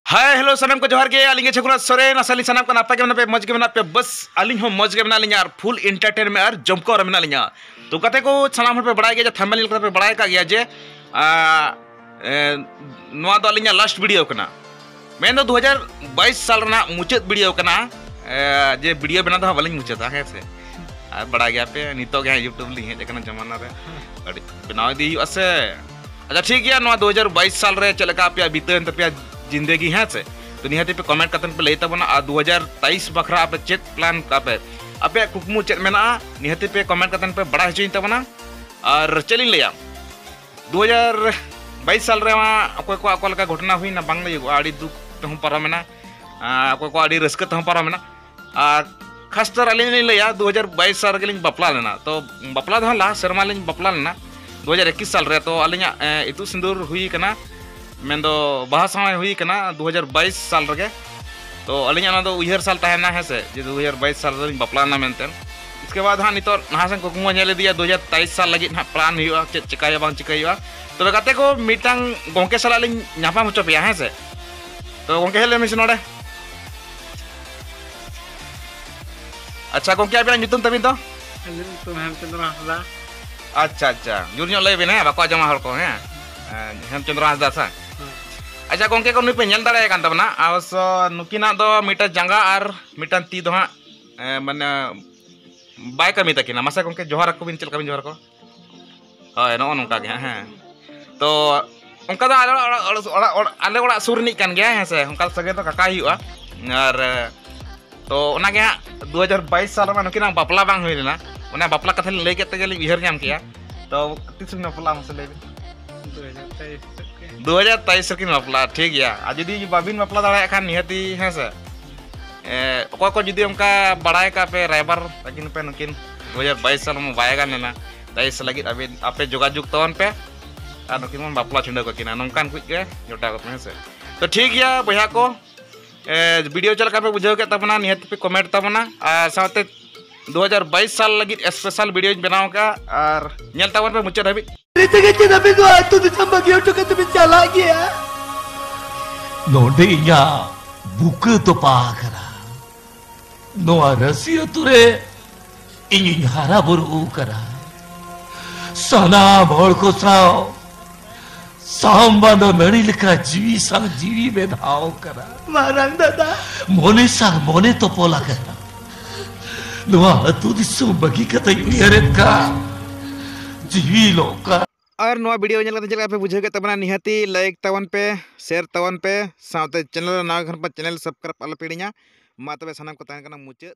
Hi hello सनम को जोहार के आलिंगे छकुरा सोरेन असली सनम को नापा के मना पे मौज के मना पे बस आलिंग हो मौज के मना लिया और फुल एंटरटेनमेंट और जमको और मना लिया तो कहते को सनम पे बढ़ाया गया जो थंबनेल पे बढ़ाया का गया जे नवा दो आलिंगा लास्ट वीडियो कना मैं तो 2022 साल ना मुचाद वीडियो कना जे वीडियो बना तो बालिंग मुचादा है से बढ़ा गया पे नितो गया यूट्यूब लिंक है जकना जमाना रे बनाव दी असे अच्छा ठीक है नवा 2022 साल रे चलका पे बीतन पे जिंदगी है से तो निहाती पे कमेंट कतन पे लेता बना 2023 बखरा पे चेक प्लान का पे अपे कुकमु चेक मेना निहाती पे कमेंट कतन पे बड़ा हिचुइन तबना और चलिन लिया 2022 साल रे अकोय को अकोल का घटना हुई ना बांग लई आड़ी दुख तहु पारमेना अकोय को आड़ी रस्क तहु पारमेना खासतर अलिन लिया 2022 साल के लिंग बपला लेना तो बपला दो ला शर्मा लिंग बपला लेना 2021 साल रे तो अलिना इतु सिंदूर हुई कना मेन दो बाहा समय हुई कना 2022 साल रगे तो अलिना दो उहर साल तहना है से जे 2022 साल रे बपला ना मेनते इसके बाद हाँ नितो नहासन कुकुमा नेले दिया 2023 साल लगी ना प्लान हुआ चे चिकाया बांग चिकाया तो लगाते को मीटांग गोंके साला लिंग न्यापा मुचो पिया है से तो गोंके हेले मिस नोडे अच्छा गोंके आबे नितुम तबिन तो तो हेमचंद्र हासदा अच्छा अच्छा जुरनियो लय बिन है बाको जमा हर को है हेमचंद्र हासदा सा अच्छा गोंके को नुपे नेल दाड़े कान तबना अवश्य नुकिना दो मीटर जंगा और मीटर ती दो माने बाय कमी तकिना मासे गोंके जोहार को बिन चल कबिन जोहार को हाय नो नोका के हैं तो उनका दो आले ओड़ा सुर नि कान गया है से उनका सगे तो काका हुआ और तो ओना के 2022 साल में नुकिना बापला बांग हुई लेना ओना बापला कथा लई के तगे इहर नाम किया तो किस बापला मसे ले 2023 की बापला ठीक गया आ जदी बाबिन बापला दाड़ा खान निहती है से अकोय को जदी उनका बड़ाय का पे राइबर तकिन पे नुकिन 2022 साल में बायगा नेना 23 लगी अबे आपे जोगाजुग तवन पे आ नुकिन बापला छिंडा को किना नंकान कुछ के जोटा को है से तो ठीक गया भैया को वीडियो चल का पे बुझाव के तबना निहत पे कमेंट तबना साथे 2022 साल लगी स्पेशल वीडियो बनाओ का और नेल तवन पे मुचद हबी नोडे या बुक तो पाकरा नोआ रसिया तुरे इन हारा बुरु करा सना भोल को साओ सांबानो नड़ी लिखा जीवी संग जीवी में धाव करा मारंग दादा मोने संग मोने तो पोला करा नोआ तू दिसो बगी कता यूयरे का जीवी लोका और नवा वीडियो नेल चल पे बुझे के तबना निहाती लाइक तवन पे शेयर तवन पे साथे चैनल ना घर पर चैनल सब्सक्राइब अल पीड़िया मा तबे सनम को तहन कना मुचे।